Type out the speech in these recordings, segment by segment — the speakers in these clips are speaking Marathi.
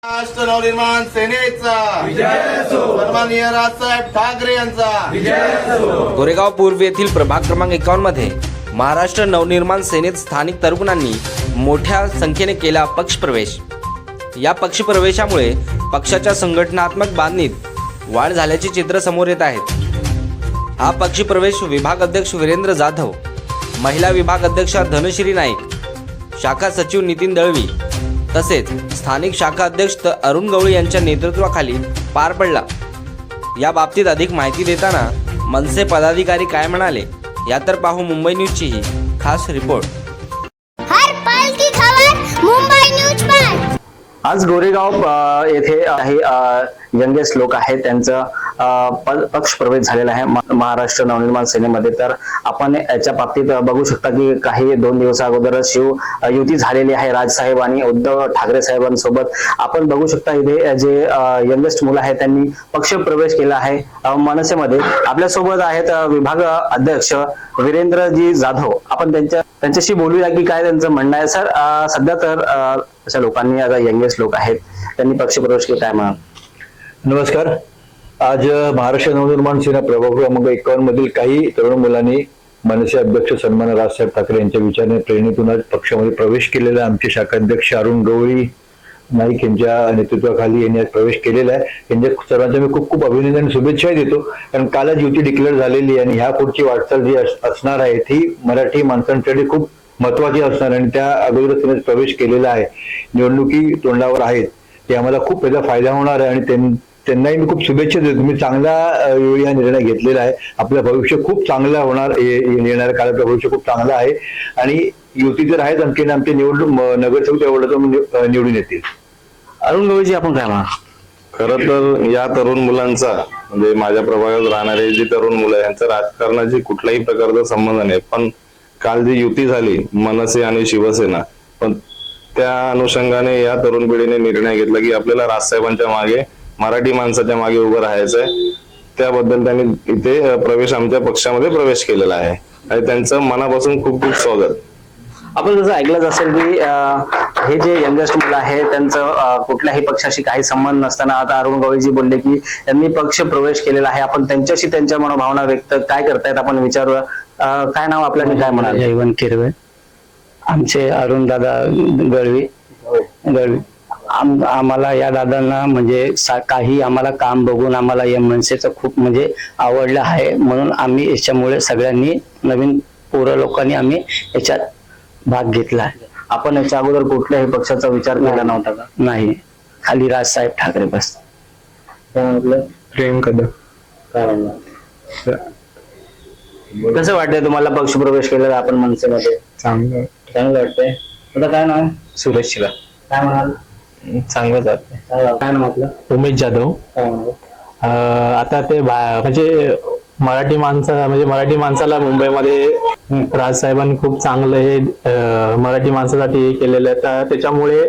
महाराष्ट्र नवनिर्माण सेनेचा विजय असो. सन्माननीय राजसाहेब ठाकरे यांचा विजय असो. गोरेगाव पूर्व येथील प्रभाग क्रमांक 51 मध्ये महाराष्ट्र नवनिर्माण सेनेत स्थानिक तरुणांनी मोठ्या संख्येने केला पक्षप्रवेश. या पक्षप्रवेशामुळे पक्षाच्या संघटनात्मक बांधणीत वाढ झाल्याचे चित्र समोर येत आहेत. हा पक्षप्रवेश विभाग अध्यक्ष वीरेंद्र जाधव, महिला विभाग अध्यक्षा धनश्री नाईक, शाखा सचिव नितीन दळवी तसेच स्थानिक शाखा अध्यक्ष अरुण गवळी यांच्या नेतृत्वाखाली पार पडला. या बाबतीत अधिक माहिती देताना मनसे पदाधिकारी काय म्हणाले या तर पाहू मुंबई न्यूजची ही खास रिपोर्ट. हर पल की खबर मुंबई न्यूज पर. आज गोरेगाव येथे काही यंगेस्ट लोक आहेत, त्यांचं पक्ष प्रवेश झालेला आहे महाराष्ट्र नवनिर्माण सेनेमध्ये. तर आपण याच्या बाबतीत बघू शकता की काही 2 दिवसा अगोदर शिव युती झालेली आहे राजसाहेब आणि उद्धव ठाकरे साहेबांसोबत. आपण बघू शकता इथे जे यंगेस्ट मुलं आहेत त्यांनी पक्ष प्रवेश केला आहे मनसेमध्ये. आपल्यासोबत आहेत विभाग अध्यक्ष वीरेंद्रजी जाधव. आपण त्यांच्याशी बोलूया की काय त्यांचं म्हणणं आहे. सर, सध्या तर अशा लोकांनी, आता यंगेस्ट लोक आहेत त्यांनी पक्ष प्रवेश केला, काय म्हणा? नमस्कार. आज महाराष्ट्र नवनिर्माण सेना प्रभाग क्रमांक 51 मधील काही तरुण मुलांनी मनसे अध्यक्ष सन्माननीय राजसाहेब ठाकरे यांच्या विचाराने प्रेरणेतून आज पक्षामध्ये प्रवेश केलेला आहे. आमचे शाखा अध्यक्ष अरुण गवळी नाईक यांच्या नेतृत्वाखाली यांनी आज प्रवेश केलेला आहे. यांच्या सर्वांच्या मी खूप खूप अभिनंदन आणि शुभेच्छा देतो, कारण कालच युती डिक्लेअर झालेली आहे आणि ह्या पुढची वाटचाल जी असणार आहे ती मराठी माणसांसाठी खूप महत्वाची असणार आणि त्या अगोदरच त्यांनी प्रवेश केलेला आहे. निवडणुकी तोंडावर आहेत, ते आम्हाला खूप त्याचा फायदा होणार आहे आणि त्यांनाही मी खूप शुभेच्छा देतो. तुम्ही चांगला वेळी हा निर्णय घेतलेला आहे. आपलं भविष्य खूप चांगलं होणार, येणाऱ्या काळातलं भविष्य खूप चांगलं आहे आणि युती जर आहेच आणखी आमचे निवडणूक नगरसेवक तेवढं निवडून येतील. अरुण गवळीजी, आपण काय म्हणा? खरं तर या तरुण मुलांचा, म्हणजे माझ्या प्रभागात राहणारे जे तरुण मुलं आहे यांचा राजकारणाशी कुठल्याही प्रकारचा संबंध नाही. पण काल जी युती झाली मनसे आणि शिवसेना, पण त्या अनुषंगाने या तरुण पिढीने निर्णय घेतला की आपल्याला राजसाहेबांच्या मागे, मराठी माणसाच्या मागे उभं राहायचंय. त्याबद्दल त्यांनी इथे प्रवेश, आमच्या पक्षामध्ये प्रवेश केलेला आहे आणि त्यांचं मनापासून खूप खूप स्वागत. आपण जसं ऐकलंच असेल की हे जे यंगेस्ट मुलं आहे त्यांचं कुठल्याही पक्षाशी काही संबंध नसताना आता अरुण गवळीजी बोलले की त्यांनी पक्ष प्रवेश केलेला आहे. आपण त्यांच्याशी त्यांच्या मनोभावना व्यक्त काय करतायत आपण विचारूया. काय नाव आपल्याला, काय म्हणाल? जयवंत किरवे. आमचे अरुण दादा गळवी. आम्हाला या दादांना म्हणजे काही आम्हाला काम बघून आम्हाला या मनसेचं खूप म्हणजे आवडलं आहे, म्हणून आम्ही याच्यामुळे सगळ्यांनी नवीन पोरं लोकांनी आम्ही याच्यात भाग घेतला आहे. आपण याच्या अगोदर कुठल्याही पक्षाचा विचार केला नव्हता का? नाही, खाली राजसाहेब ठाकरे बस. प्रेम कदम. काय म्हणणार? कसं वाटतंय तुम्हाला पक्ष प्रवेश केलेला आपण मनसेमध्ये? चांगलं वाटतंय. आता काय नाव? सुरेश शिवा. काय म्हणाल? चांगलंच वाटतंय. काय नाव आपलं? उमेश जाधव. काय म्हणाल? आता ते म्हणजे मराठी माणसाला मुंबईमध्ये राजसाहेबांनी खूप चांगलं हे मराठी माणसासाठी केलेलं आहे. तर त्याच्यामुळे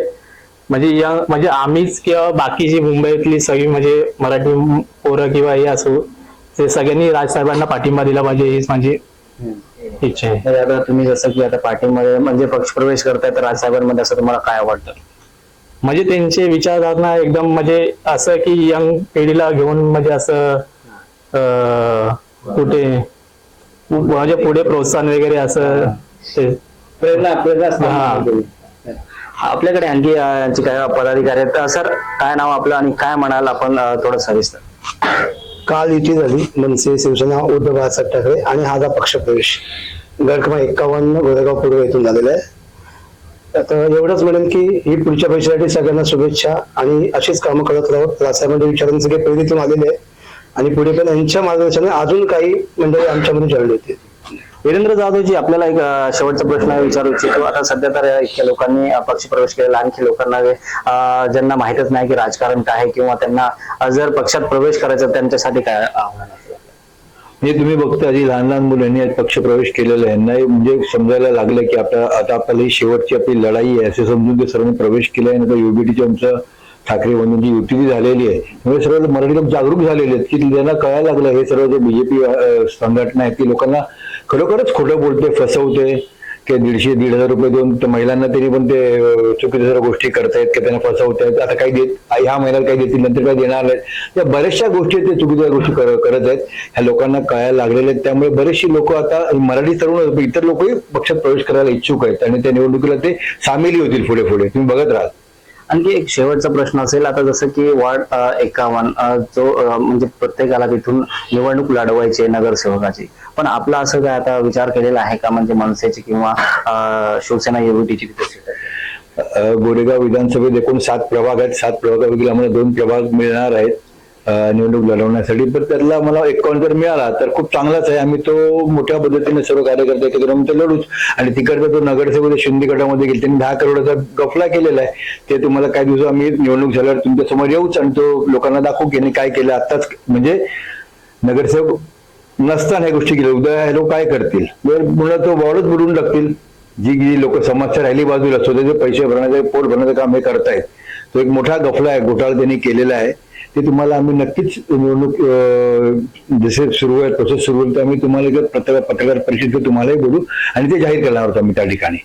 म्हणजे आम्हीच किंवा बाकीची मुंबईतली सगळी म्हणजे मराठी पोरं किंवा हे असो, ते सगळ्यांनी राजसाहेबांना पाठिंबा दिला पाहिजे, हीच माझी इच्छा आहे. आता तुम्ही जसं की आता पार्टीमध्ये म्हणजे पक्ष प्रवेश करताय तर राजसाहेबांमध्ये असं तुम्हाला काय वाटतं? म्हणजे त्यांचे विचारधारणा एकदम म्हणजे असं की यंग पिढीला घेऊन म्हणजे असं कुठे म्हणजे पुढे प्रोत्साहन वगैरे असं ते प्रेरणा आपल्याकडे आणखी यांची काय पदाधिकारी आहेत. सर, काय नाव आपलं आणि काय म्हणाल आपण थोडं सविस्तर? काल युती झाली मनसे शिवसेना उद्धव बाळासाहेब ठाकरे आणि हा पक्ष प्रवेश गट क्रमांक 51 गोरेगाव पूर्व येथून झालेला आहे. आता एवढंच म्हणेन की ही पुढच्या भविष्यासाठी सगळ्यांना शुभेच्छा आणि अशीच कामं करत राहू. राजसाहेबांच्या विचारांनी सगळे प्रेरितून आलेले आहे आणि पुढे पण यांच्या मार्गदर्शनाने अजून काही मंडळी आमच्यामध्ये जॉईन होते. वीरेंद्र जाधवजी, आपल्याला एक शेवटचा प्रश्न विचारू इच्छितो. आता सध्या तर इतक्या लोकांनी पक्ष प्रवेश केलेला, आणखी लोकांना ज्यांना माहितच नाही की राजकारण काय आहे किंवा त्यांना जर पक्षात प्रवेश करायचा त्यांच्यासाठी काय आव्हान असेल? म्हणजे तुम्ही बघता जी लहान लहान मुलांनी आज पक्ष प्रवेश केलेला आहे, यांना म्हणजे समजायला लागलं की आता आपल्याला ही शेवटची आपली लढाई आहे असे समजून ते सर्वांनी प्रवेश केलाय. नंतर युबीटीची आमचं ठाकरे बंधूंची युती झालेली आहे, म्हणजे सर्व मराठी लोक जागरूक झालेले आहेत की त्यांना कळायला लागलं हे सर्व जे बीजेपी संघटना आहे ती लोकांना खरोखरच खोटं बोलते, फसवते. की 150-1,500 रुपये देऊन तर महिलांना तरी पण ते चुकीच्या सर्व गोष्टी करतायत की त्यांना फसवतायत. आता काही देत ह्या महिन्यात काही देतील नंतर काही देणार नाहीत. या बऱ्याचशा गोष्टी ते चुकीच्या गोष्टी करत आहेत. ह्या लोकांना कळायला लागलेले आहेत. त्यामुळे बरेचशी लोक आता मराठी तरुण इतर लोकही पक्षात प्रवेश करायला इच्छुक आहेत आणि त्या निवडणुकीला ते सामील होतील पुढे पुढे. तुम्ही बघत राहा. आणखी एक शेवटचा प्रश्न असेल, आता जसं की वार्ड 51 जो म्हणजे प्रत्येकाला तिथून निवडणूक लढवायची आहे नगरसेवकाची, पण आपला असं काय आता विचार केलेला आहे का, म्हणजे मनसेची किंवा शिवसेना युवतीची तिथे सीट आहे? गोरेगाव विधानसभेत एकूण 7 प्रभाग आहेत. 7 प्रभागापैकी आम्हाला 2 प्रभाग मिळणार आहेत निवडणूक लढवण्यासाठी. पण त्यातला मला 51 जर मिळाला तर खूप चांगलाच आहे. आम्ही तो मोठ्या पद्धतीने सर्व कार्यकर्ते एकत्र येऊन ते लढूच. आणि तिकडचा तो नगरसेवक शिंदे गटामध्ये गेले, त्यांनी 10 करोडाचा गफला केलेला आहे. ते तुम्हाला काही दिवस आम्ही निवडणूक झाल्यावर तुमच्या समोर येऊच आणि तो लोकांना दाखवू की काय केलं. आताच म्हणजे नगरसेवक नसताना ह्या गोष्टी केल्या, उद्या हे लोक काय करतील, पुन्हा तो बॉर्डच बुडवून टाकतील. जी लोक समस्या राहिली बाजूला, स्वतःचे पैसे भरण्याचे पोट भरण्याचं काम हे करतायत. तो एक मोठा गफला आहे, घोटाळा त्यांनी केलेला आहे. ते तुम्हाला आम्ही नक्कीच निवडणूक जसे सुरू आहे प्रोसेस सुरू होईल तर आम्ही तुम्हाला पत्रकार परिषदेत तुम्हालाही बोलू आणि ते जाहीर करणार आहोत आम्ही त्या ठिकाणी.